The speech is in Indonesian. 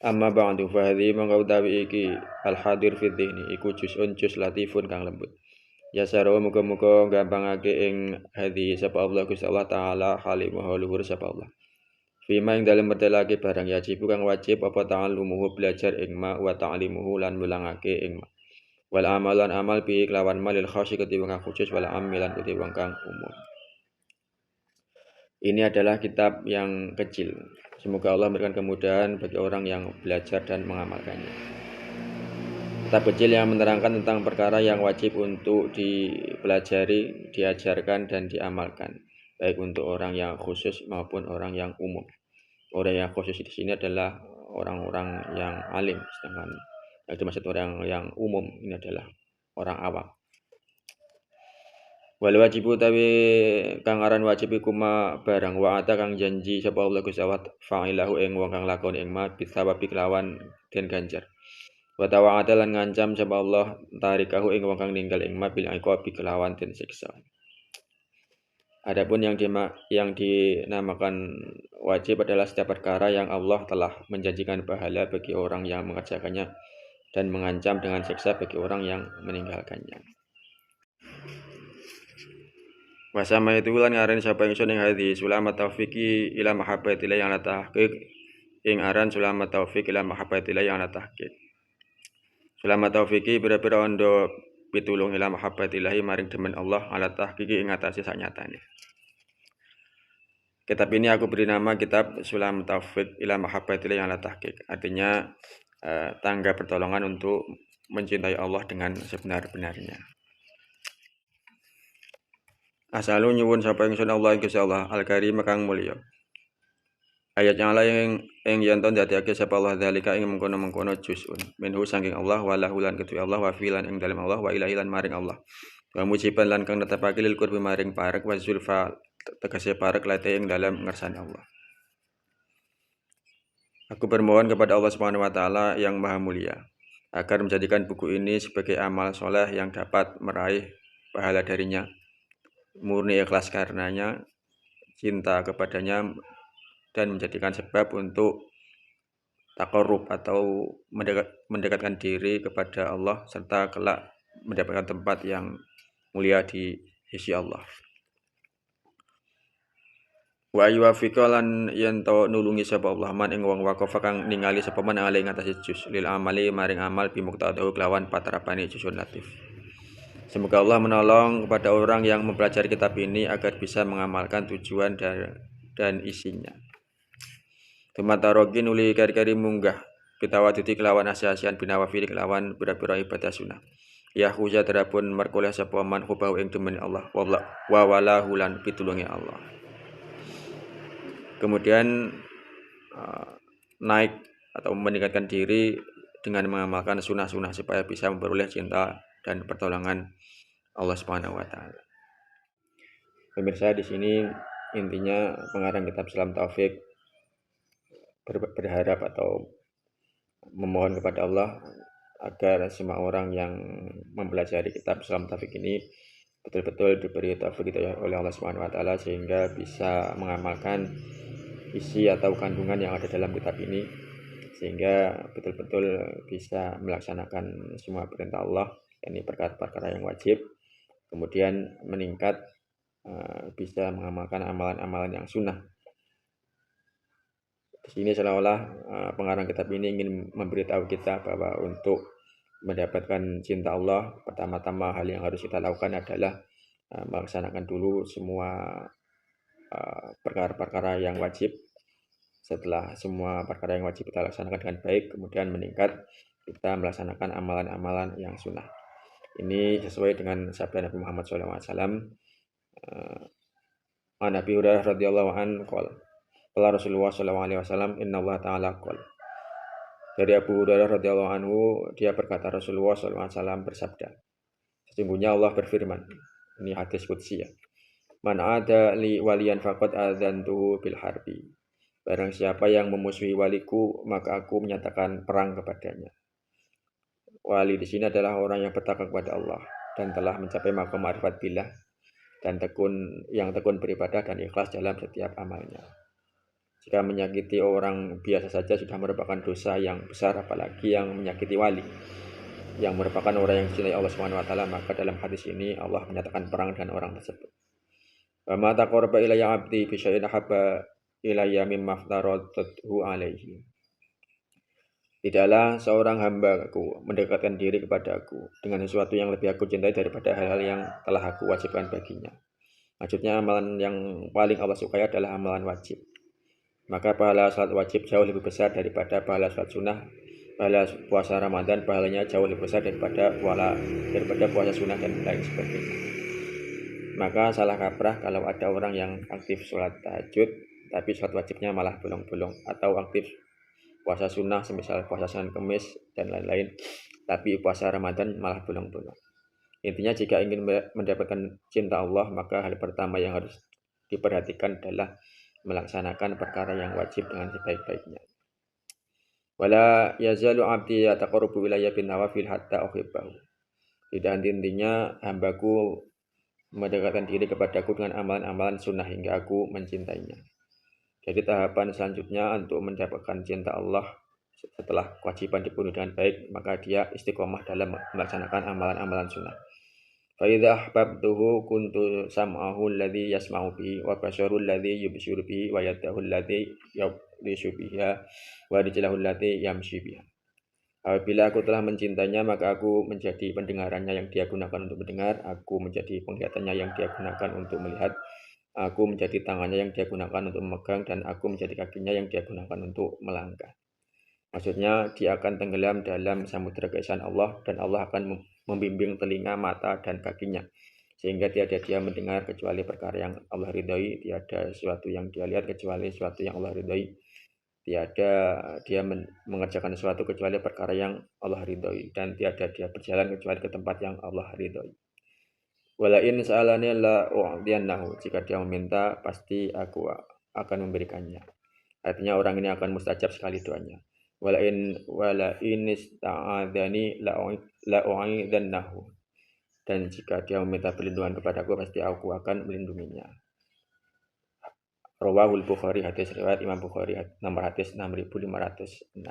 Amma ba'du fa hadhihi mangka utawi iki al hadir fi dhihni iku juz latifun kang lembut. Ya saro muga-muga gampangake ing hadhi sapa Allah Gusti Allah taala halimuhu luhur sapa Allah. Fima ing dalem mertelake barang yajibu kang wajib apa ta'allumuhu belajar ing ma wa ta'limuhu lan mulangake ing ma. Wal amalan amal bi kelawan malil khasi ketiwang kang khusus wal amilan ketiwang kang umum. Ini adalah kitab yang kecil. Semoga Allah memberikan kemudahan bagi orang yang belajar dan mengamalkannya. Kitab kecil yang menerangkan tentang perkara yang wajib untuk dipelajari, diajarkan, dan diamalkan, baik untuk orang yang khusus maupun orang yang umum. Orang yang khusus di sini adalah orang-orang yang alim, sedangkan yang dimaksud orang yang umum ini adalah orang awam. Wal wajibu utawi kang aran wajib iku ma barang wa ata kang janji sapa Allah Gusti Allah fa'ilahu ing wong kang lakon ing ma bisababi kelawan den ganjar. Wa tawa'ata lan ngancam sapa Allah tarikahu ing wong kang ninggal ing ma bil iqabi kelawan den siksa. Adapun yang dinamakan wajib adalah setiap perkara yang Allah telah menjanjikan pahala bagi orang yang mengerjakannya dan mengancam dengan siksa bagi orang yang meninggalkannya. Wasama itu lan ngaran sapa ingsun ing hadis ulama taufiqi ila mahabbatillah yang tahqiq ing aran ulama taufiq ila mahabbatillah yang tahqiq. Ulama taufiqi pira-pira ondo pitulung ila mahabbatillah maring demen Allah ala tahqiqi ing atase saknyatane. Kitab ini aku beri nama kitab Sulam Taufiq ila mahabbatillah yang tahqiq. Artinya tangga pertolongan untuk mencintai Allah dengan sebenar-benarnya. Asalu nyuwun sapa ingsun Allah Gusti Allah Al-Karim kang mulya. Ayat yang lain yang yanton dadiake sapa Allah dzalika ing mengkono-mengkono juz'un minhu saking Allah walahu lan kedue Allah wa filan ing dalem Allah wa ilahi lan maring Allah. Wa mujiban lan kang netepake lil qurbi maring parek wa zulfa tegese parek late ing dalem ngersane Allah. Aku bermohon kepada Allah Subhanahu wa taala yang maha mulia agar menjadikan buku ini sebagai amal soleh yang dapat meraih pahala darinya. Murni ikhlas karenanya, cinta kepadanya, dan menjadikan sebab untuk taqarrub atau mendekatkan diri kepada Allah serta kelak mendapatkan tempat yang mulia di sisi Allah. Wa yuwafiqa lan yen to nulungi sapa Allah man ing wong waqafa kang ningali sapa man ale ing atase juz lil amali maring amal bi muqtadahu kelawan patrapane juzun latif. Semoga Allah menolong kepada orang yang mempelajari kitab ini agar bisa mengamalkan tujuan dan isinya. Tumatarogi nuli kari-kari munggah pitawaditi kelawan asyasian binawafili kelawan pira-pira ibadah sunnah. Ya khuja terapun merkoleh sapa man hubahu ing demen Allah wa walahu lan pitulungi Allah. Kemudian naik atau meningkatkan diri dengan mengamalkan sunnah-sunnah supaya bisa memperoleh cinta dan pertolongan Allah Subhanahu wa taala. Pemirsa, di sini intinya pengarang kitab Sulam Taufiq berharap atau memohon kepada Allah agar semua orang yang mempelajari kitab Sulam Taufiq ini betul-betul diberi taufik oleh Allah Subhanahu wa taala sehingga bisa mengamalkan isi atau kandungan yang ada dalam kitab ini sehingga betul-betul bisa melaksanakan semua perintah Allah, yakni perkara-perkara yang wajib. Kemudian meningkat bisa mengamalkan amalan-amalan yang sunnah. Di sini seolah-olah pengarang kitab ini ingin memberitahu kita bahwa untuk mendapatkan cinta Allah, pertama-tama hal yang harus kita lakukan adalah melaksanakan dulu semua perkara-perkara yang wajib. Setelah semua perkara yang wajib kita laksanakan dengan baik, kemudian meningkat kita melaksanakan amalan-amalan yang sunnah. Ini sesuai dengan sabda Nabi Muhammad SAW. Nabi Hurairah radhiyallahu anhu qala Rasulullah SAW inna Allah ta'ala qala. Dari Abu Hurairah radhiyallahu anhu dia berkata Rasulullah SAW bersabda, sesungguhnya Allah berfirman, ini hadis qudsi ya. Man ada li waliyan faqad adzantuhu bil harbi. Barang siapa yang memusuhi waliku maka aku menyatakan perang kepadanya. Wali di sini adalah orang yang bertakwa kepada Allah dan telah mencapai maqam ma'rifat billah dan tekun beribadah dan ikhlas dalam setiap amalnya. Jika menyakiti orang biasa saja sudah merupakan dosa yang besar, apalagi yang menyakiti wali yang merupakan orang yang dicintai Allah Subhanahu wa taala, maka dalam hadis ini Allah menyatakan perang dengan orang tersebut. Wa ma taqarraba ilayya 'abdi bi syai'in habba ilayya mimma aftaradtuhu alaihi. Tidaklah seorang hambaku mendekatkan diri kepadaku dengan sesuatu yang lebih aku cintai daripada hal-hal yang telah aku wajibkan baginya. Maksudnya amalan yang paling Allah sukai adalah amalan wajib. Maka pahala salat wajib jauh lebih besar daripada pahala salat sunnah. Pahala puasa Ramadan pahalanya jauh lebih besar daripada puasa sunnah dan lain sebagainya. Maka salah kaprah kalau ada orang yang aktif sholat tahajud tapi sholat wajibnya malah bolong-bolong, atau aktif puasa sunnah semisal puasa Senin Kemis dan lain-lain tapi puasa Ramadan malah bolong-bolong. Intinya jika ingin mendapatkan cinta Allah, maka hal pertama yang harus diperhatikan adalah melaksanakan perkara yang wajib dengan sebaik-baiknya. Wala yazalu 'abdi yataqarrabu ilayya bin nawafil hatta uhibbahu. Tidak henti-hentinya hambaku mendekatkan diri kepadaku dengan amalan-amalan sunnah hingga aku mencintainya. Jadi tahapan selanjutnya untuk mendapatkan cinta Allah setelah kewajiban dipenuhi dengan baik, maka dia istiqomah dalam melaksanakan amalan-amalan sunnah. Fa idza ahbabtuhu kuntu sam'ahu alladhi yasma'u bihi wa basaruhu alladhi yubsiru bihi wa yadahu alladhi yabtishu biha wa rijluhu allati yamshi biha. Apabila aku telah mencintainya, maka aku menjadi pendengarannya yang dia gunakan untuk mendengar, aku menjadi penglihatannya yang dia gunakan untuk melihat, aku menjadi tangannya yang dia gunakan untuk memegang, dan aku menjadi kakinya yang dia gunakan untuk melangkah. Maksudnya dia akan tenggelam dalam samudera keesaan Allah, dan Allah akan membimbing telinga, mata, dan kakinya, sehingga tiada dia mendengar kecuali perkara yang Allah ridhoi, tiada sesuatu yang dia lihat kecuali sesuatu yang Allah ridhoi, tiada dia mengerjakan sesuatu kecuali perkara yang Allah ridhoi, dan tiada dia berjalan kecuali ke tempat yang Allah ridhoi. Walain sa'alani la u'diyannahu, jika dia meminta pasti aku akan memberikannya. Artinya orang ini akan mustajab sekali doanya. Walain ista'adzani la u'idannahu. Dan jika dia meminta perlindungan kepadaku, pasti aku akan melindunginya. Rawahul Bukhari, hadis riwayat Imam Bukhari, nomor hadis 6506.